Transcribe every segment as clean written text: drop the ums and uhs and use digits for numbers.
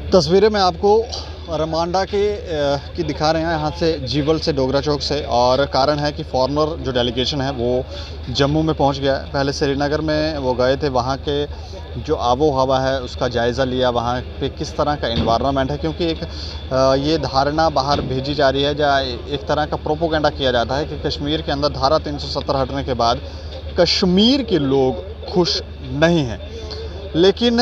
तस्वीरें मैं आपको रमांडा की दिखा रहे हैं, यहाँ से जीवल से डोगरा चौक से। और कारण है कि फॉरेनर जो डेलीगेशन है वो जम्मू में पहुँच गया है। पहले श्रीनगर में वो गए थे, वहाँ के जो आबो हवा है उसका जायज़ा लिया, वहाँ पे किस तरह का एनवायरनमेंट है, क्योंकि एक ये धारणा बाहर भेजी जा रही है या एक तरह का प्रोपोगेंडा किया जाता है कि कश्मीर के अंदर धारा 370 हटने के बाद कश्मीर के लोग खुश नहीं हैं। लेकिन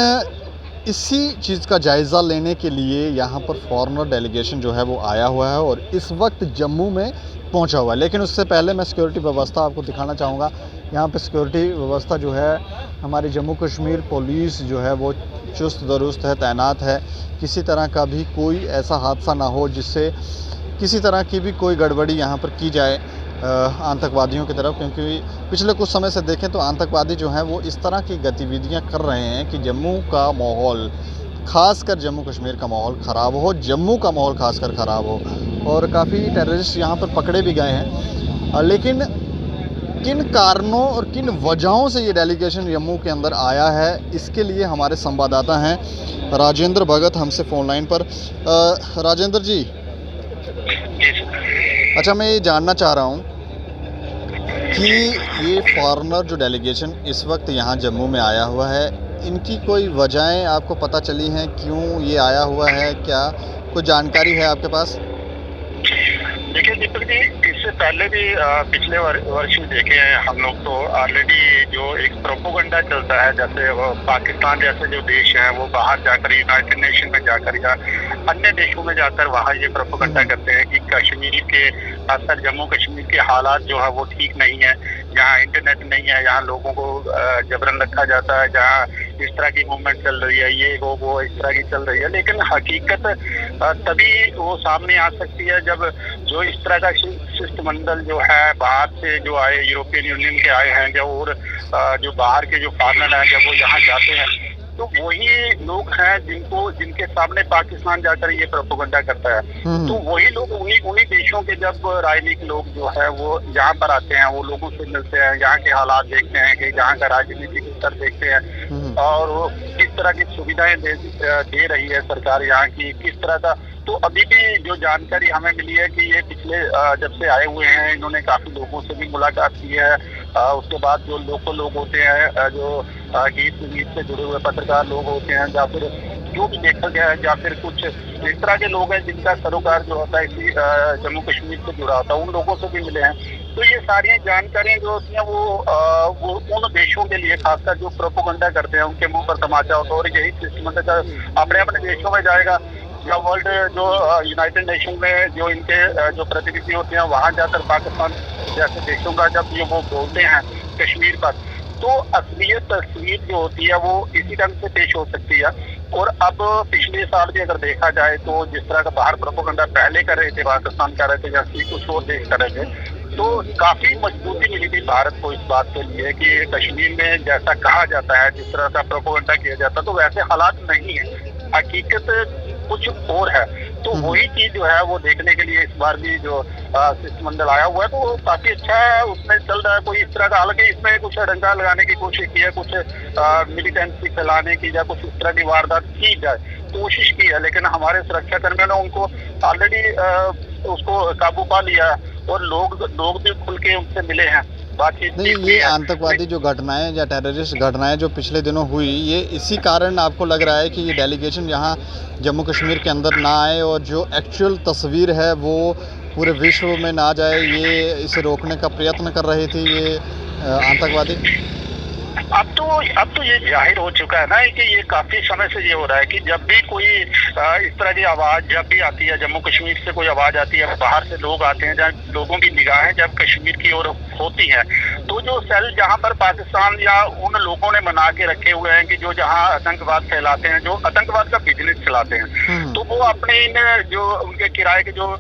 इसी चीज़ का जायज़ा लेने के लिए यहाँ पर फॉरेनर डेलीगेशन जो है वो आया हुआ है और इस वक्त जम्मू में पहुँचा हुआ है। लेकिन उससे पहले मैं सिक्योरिटी व्यवस्था आपको दिखाना चाहूँगा। यहाँ पे सिक्योरिटी व्यवस्था जो है, हमारी जम्मू कश्मीर पुलिस जो है वो चुस्त दुरुस्त है, तैनात है। किसी तरह का भी कोई ऐसा हादसा ना हो जिससे किसी तरह की भी कोई गड़बड़ी यहाँ पर की जाए आतंकवादियों की तरफ, क्योंकि पिछले कुछ समय से देखें तो आतंकवादी जो हैं वो इस तरह की गतिविधियां कर रहे हैं कि जम्मू का माहौल, खासकर जम्मू कश्मीर का माहौल ख़राब हो, जम्मू का माहौल खासकर ख़राब हो। और काफ़ी टेररिस्ट यहाँ पर पकड़े भी गए हैं। लेकिन किन कारणों और किन वजहों से ये डेलीगेशन जम्मू के अंदर आया है, इसके लिए हमारे संवाददाता हैं राजेंद्र भगत हमसे फ़ोन लाइन पर। राजेंद्र जी, अच्छा, मैं ये जानना चाह रहा हूँ कि ये फॉरेनर जो डेलीगेशन इस वक्त यहाँ जम्मू में आया हुआ है, इनकी कोई वजहें आपको पता चली हैं, क्यों ये आया हुआ है? क्या कोई जानकारी है आपके पास? देखिए दीपक जी, इससे पहले भी पिछले वर्ष देखे हैं हम लोग। तो ऑलरेडी जो एक प्रोपोगंडा चलता है, जैसे पाकिस्तान जैसे जो देश हैं वो बाहर जाकर यूनाइटेड नेशन में जाकर या अन्य देशों में जाकर वहाँ ये प्रोपोगंडा करते हैं कि कश्मीर के, खासकर जम्मू कश्मीर के हालात जो है वो ठीक नहीं है। यहाँ इंटरनेट नहीं है, यहाँ लोगों को जबरन रखा जाता है, जहाँ इस तरह की मूवमेंट चल रही है, ये वो इस तरह की चल रही है। लेकिन हकीकत तभी वो सामने आ सकती है जब जो इस तरह का शिष्टमंडल जो है बाहर से जो आए, यूरोपियन यूनियन के आए हैं, जब और जो बाहर के जो फॉरेनर हैं जब वो यहाँ जाते हैं, तो वही लोग हैं जिनके सामने पाकिस्तान जाकर ये प्रोपोगंडा करता है। तो वही लोग उन्हीं देशों के जब राजनीतिक लोग जो है वो यहाँ पर आते हैं, वो लोगों से मिलते हैं, यहाँ के हालात देखते हैं कि यहाँ का राजनीतिक स्तर देखते हैं और वो किस तरह की सुविधाएं दे रही है सरकार यहाँ की, किस तरह का। तो अभी भी जो जानकारी हमें मिली है कि ये पिछले जब से आए हुए हैं, इन्होंने काफी लोगों से भी मुलाकात की है। उसके बाद जो लोकल लोग होते हैं, जो गीत से जुड़े हुए पत्रकार लोग होते हैं, या फिर जो भी देखा गया है, या फिर कुछ इस तरह के लोग हैं जिनका सरोकार जो होता है इसी जम्मू कश्मीर से जुड़ा होता है, उन लोगों से भी मिले हैं। तो ये सारी जानकारियां जो होती हैं वो उन देशों के लिए, खासकर जो प्रोपोगंडा करते हैं, उनके मुंह पर तमाचा होता है। और यही सिस्टम अपने अपने देशों में जाएगा या वर्ल्ड जो यूनाइटेड नेशन में जो इनके जो प्रतिनिधि होते हैं, वहाँ जाकर पाकिस्तान जैसे देशों का जब ये वो बोलते हैं कश्मीर पर, तो असलियत तस्वीर जो होती है वो इसी ढंग से पेश हो सकती है। और अब पिछले साल भी अगर देखा जाए तो जिस तरह का बाहर प्रोपोगंडा पहले कर रहे थे, पाकिस्तान कर रहे थे, जैसे कुछ और देश कर रहे थे, तो काफी मजबूती मिली थी भारत को इस बात के लिए कि कश्मीर में जैसा कहा जाता है, जिस तरह का प्रोपोगंडा किया जाता है, तो वैसे हालात नहीं है, हकीकत कुछ और है। तो वही चीज जो है वो देखने के लिए इस बार भी जो शिष्टमंडल आया हुआ है, तो वो काफी अच्छा उसमें चल रहा है। कोई इस तरह का, हालांकि इसमें कुछ डंका लगाने की कोशिश की है, कुछ मिलिटेंसी फैलाने की या कुछ इस तरह की वारदात की जाए कोशिश की है, लेकिन हमारे सुरक्षा कर्मियों ने उनको ऑलरेडी उसको काबू पा लिया और लोग भी खुल के उनसे मिले हैं, बातचीत नहीं। ये आतंकवादी जो घटनाएं या टेररिस्ट घटनाएं जो पिछले दिनों हुई, ये इसी कारण आपको लग रहा है कि ये डेलीगेशन यहाँ जम्मू कश्मीर के अंदर ना आए और जो एक्चुअल तस्वीर है वो पूरे विश्व में ना जाए, ये इसे रोकने का प्रयत्न कर रहे थे ये आतंकवादी? अब तो ये जाहिर हो चुका है ना कि ये काफी समय से ये हो रहा है कि जब भी कोई इस तरह की आवाज जब भी आती है, जम्मू कश्मीर से कोई आवाज आती है, बाहर से लोग आते हैं, जहाँ लोगों की निगाहें जब कश्मीर की ओर होती हैं, तो जो सेल जहाँ पर पाकिस्तान या उन लोगों ने बना के रखे हुए हैं कि जो जहाँ आतंकवाद फैलाते हैं, जो आतंकवाद का बिजनेस चलाते हैं, तो वो अपने इन जो उनके किराए के जो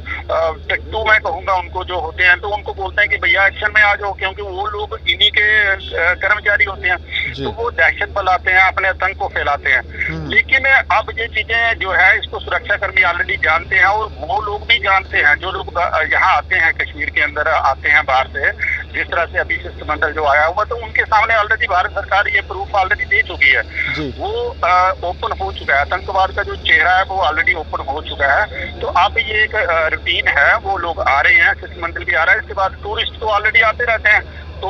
टट्टू मैं कहूँगा उनको जो होते हैं, तो उनको बोलते हैं कि भैया एक्शन में आ जाओ, क्योंकि वो लोग इन्हीं के कर्मचारी होते हैं। तो वो दहशत फैलाते हैं, अपने आतंक को फैलाते हैं। लेकिन अब ये चीजें जो है इसको सुरक्षा कर्मी ऑलरेडी जानते हैं और वो लोग भी जानते हैं, जो लोग यहाँ आते हैं, कश्मीर के अंदर आते हैं बाहर से, जिस तरह से अभी शिष्टमंडल जो आया हुआ, तो उनके सामने ऑलरेडी भारत सरकार ये प्रूफ ऑलरेडी दे चुकी है। वो ओपन हो चुका है, आतंकवाद का जो चेहरा है वो ऑलरेडी ओपन हो चुका है। तो अब ये एक रूटीन है, वो लोग आ रहे हैं, शिष्टमंडल भी आ रहा है, इसके बाद टूरिस्ट तो ऑलरेडी आते रहते हैं। तो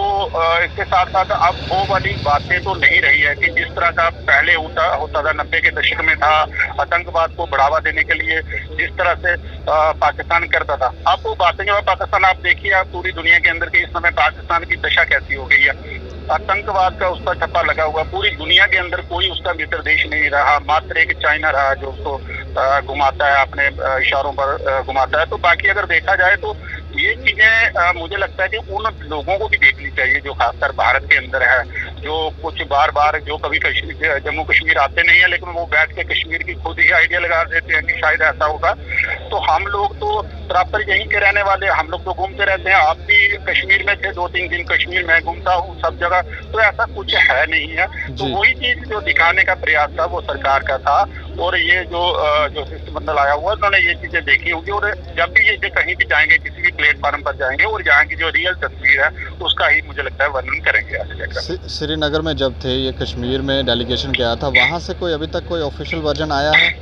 इसके साथ साथ अब वो वाली बातें तो नहीं रही है कि जिस तरह का पहले होता था 90 के दशक में था, आतंकवाद को बढ़ावा देने के लिए जिस तरह से पाकिस्तान करता था। अब वो बातें जो है पाकिस्तान, आप देखिए आप पूरी दुनिया के अंदर की इस समय पाकिस्तान की दशा कैसी हो गई है। आतंकवाद का उसका ठप्पा लगा हुआ, पूरी दुनिया के अंदर कोई उसका मित्र देश नहीं रहा, मात्र एक चाइना रहा जो उसको घुमाता है, अपने इशारों पर घुमाता है। तो बाकी अगर देखा जाए तो ये चीजें मुझे लगता है कि उन लोगों को भी देखनी चाहिए जो खासकर भारत के अंदर है, जो कुछ बार बार जो कभी जम्मू कश्मीर आते नहीं है, लेकिन वो बैठ के कश्मीर की खुद ही आइडिया लगा देते हैं कि शायद ऐसा होगा। तो हम लोग तो प्रॉपर यहीं के रहने वाले, हम लोग तो घूमते रहते हैं। आप भी कश्मीर में थे 2-3 दिन, कश्मीर में घूमता हूँ सब जगह, तो ऐसा कुछ है नहीं है। तो वही चीज जो दिखाने का प्रयास था वो सरकार का था। और ये जो शिष्टमंडल आया हुआ उन्होंने ये चीजें देखी होगी, और जब भी ये कहीं भी जाएंगे, किसी भी प्लेटफॉर्म पर जाएंगे और यहाँ की जो रियल तस्वीर है उसका ही मुझे लगता है वर्णन करेंगे। श्रीनगर में जब थे, ये कश्मीर में डेलीगेशन गया था, वहाँ से कोई अभी तक कोई ऑफिशियल वर्जन आया है?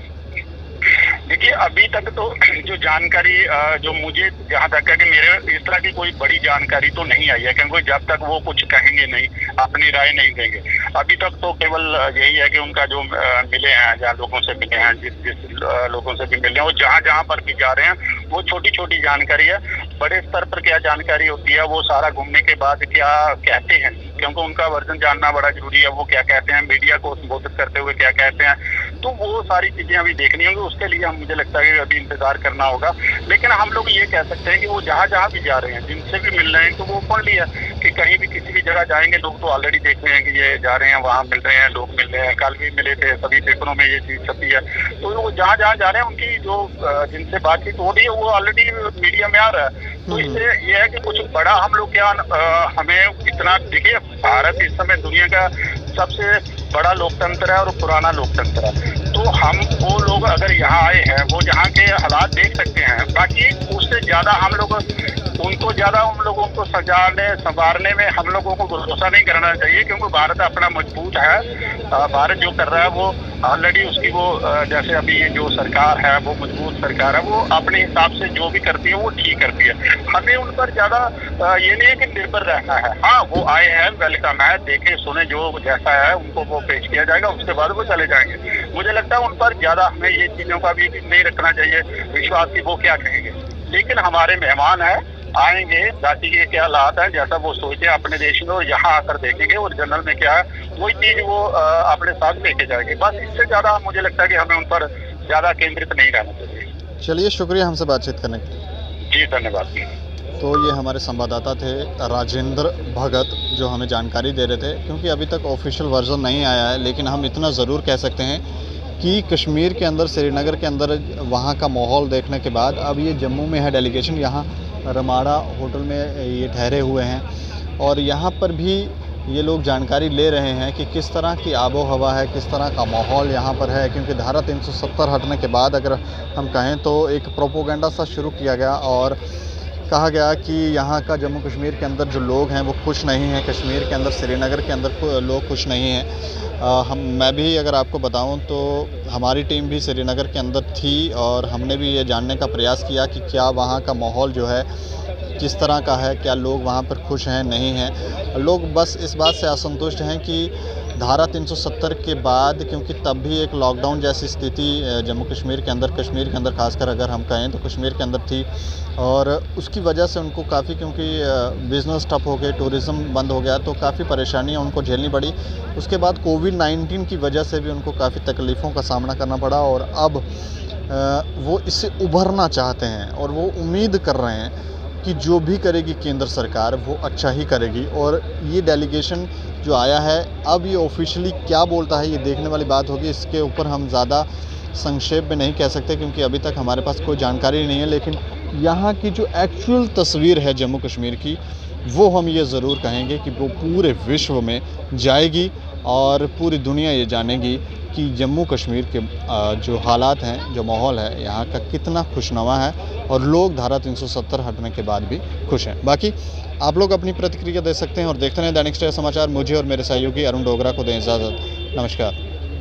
देखिए अभी तक तो जो जानकारी जो मुझे जहाँ तक है कि मेरे इस तरह की कोई बड़ी जानकारी तो नहीं आई है, क्योंकि जब तक वो कुछ कहेंगे नहीं, अपनी राय नहीं देंगे। अभी तक तो केवल यही है कि उनका जो मिले हैं, जहाँ लोगों से मिले हैं, जिस लोगों से भी मिले हैं, वो जहाँ पर भी जा रहे हैं वो छोटी छोटी जानकारी है। बड़े स्तर पर क्या जानकारी होती है वो सारा घूमने के बाद क्या कहते हैं, क्योंकि उनका वर्जन जानना बड़ा जरूरी है। वो क्या कहते हैं, मीडिया को संबोधित करते हुए क्या कहते हैं, तो वो सारी चीजें अभी देखनी होंगी। उसके लिए मुझे लगता है कि अभी इंतजार करना होगा। लेकिन हम लोग ये कह सकते हैं कि वो जहाँ जहाँ भी जा रहे हैं, जिनसे भी मिल रहे हैं, तो वो ओपनली है कि कहीं भी किसी भी जगह जाएंगे, लोग तो ऑलरेडी देख रहे हैं कि ये जा रहे हैं, वहाँ मिल रहे हैं, लोग मिल रहे हैं। कल भी मिले थे, सभी पेपरों में ये चीज छपी है। तो वो जहाँ जहाँ जा रहे हैं उनकी जो जिनसे बातचीत हो रही है वो ऑलरेडी मीडिया में आ रहा है। तो इससे ये है कि कुछ बड़ा हम लोग क्या हमें इतना, देखिए भारत इस समय दुनिया का सबसे बड़ा लोकतंत्र है और पुराना लोकतंत्र है। तो हम वो लोग अगर यहाँ आए हैं, वो यहाँ के हालात देख सकते हैं। बाकी उससे ज्यादा हम लोग उन लोगों को सजाने संवारने में हम लोगों को भरोसा नहीं करना चाहिए, क्योंकि भारत अपना मजबूत है। भारत जो कर रहा है वो ऑलरेडी उसकी वो जैसे अभी ये जो सरकार है वो मजबूत सरकार है, वो अपने हिसाब से जो भी करती है वो ठीक करती है। हमें उन पर ज्यादा ये नहीं है कि निर्भर रहना है। हाँ, वो आए हैं, वेलकम है, देखे सुने, जो जैसा है उनको वो पेश किया जाएगा, उसके बाद वो चले जाएंगे। मुझे लगता है उन पर ज्यादा हमें ये चीजों का भी नहीं रखना चाहिए विश्वास की वो क्या कहेंगे। लेकिन हमारे मेहमान है, आएंगे, जाति के क्या हालात है, जैसा वो सोचते हैं अपने देश में, और यहाँ आकर देखेंगे और जनरल में क्या है वही चीज वो अपने साथ लेके जाएंगे। बस इससे ज्यादा मुझे लगता है कि हमें उन पर ज्यादा केंद्रित नहीं रहना चाहिए। चलिए, शुक्रिया हमसे बातचीत करने के लिए। जी धन्यवाद। तो ये हमारे संवाददाता थे राजेंद्र भगत, जो हमें जानकारी दे रहे थे। क्योंकि अभी तक ऑफिशियल वर्जन नहीं आया है, लेकिन हम इतना ज़रूर कह सकते हैं कि कश्मीर के अंदर, श्रीनगर के अंदर वहाँ का माहौल देखने के बाद अब ये जम्मू में है डेलीगेशन, यहाँ रमाड़ा होटल में ये ठहरे हुए हैं। और यहाँ पर भी ये लोग जानकारी ले रहे हैं कि किस तरह की आबो हवा है, किस तरह का माहौल यहाँ पर है। क्योंकि धारा 370 हटने के बाद अगर हम कहें तो एक प्रोपोगंडा सा शुरू किया गया और कहा गया कि यहाँ का जम्मू कश्मीर के अंदर जो लोग हैं वो खुश नहीं हैं, कश्मीर के अंदर, श्रीनगर के अंदर लोग खुश नहीं हैं। मैं भी अगर आपको बताऊं तो हमारी टीम भी श्रीनगर के अंदर थी और हमने भी ये जानने का प्रयास किया कि क्या वहाँ का माहौल जो है किस तरह का है, क्या लोग वहाँ पर खुश हैं, नहीं हैं। लोग बस इस बात से असंतुष्ट हैं कि धारा 370 के बाद, क्योंकि तब भी एक लॉकडाउन जैसी स्थिति जम्मू कश्मीर के अंदर खासकर अगर हम कहें तो कश्मीर के अंदर थी, और उसकी वजह से उनको काफ़ी, क्योंकि बिज़नेस ठप हो गए, टूरिज़्म बंद हो गया, तो काफ़ी परेशानियां उनको झेलनी पड़ी। उसके बाद कोविड-19 की वजह से भी उनको काफ़ी तकलीफ़ों का सामना करना पड़ा, और अब वो इससे उभरना चाहते हैं और वो उम्मीद कर रहे हैं कि जो भी करेगी केंद्र सरकार वो अच्छा ही करेगी। और ये डेलीगेशन जो आया है, अब ये ऑफिशियली क्या बोलता है ये देखने वाली बात होगी। इसके ऊपर हम ज़्यादा संक्षेप में नहीं कह सकते क्योंकि अभी तक हमारे पास कोई जानकारी नहीं है। लेकिन यहाँ की जो एक्चुअल तस्वीर है जम्मू कश्मीर की, वो हम ये ज़रूर कहेंगे कि वो पूरे विश्व में जाएगी और पूरी दुनिया ये जानेगी कि जम्मू कश्मीर के जो हालात हैं, जो माहौल है यहाँ का कितना खुशनुमा है और लोग धारा 370 हटने के बाद भी खुश हैं। बाकी आप लोग अपनी प्रतिक्रिया दे सकते हैं और देखते रहें दैनिक सवेरा समाचार। मुझे और मेरे सहयोगी अरुण डोगरा को दें इजाज़त। नमस्कार।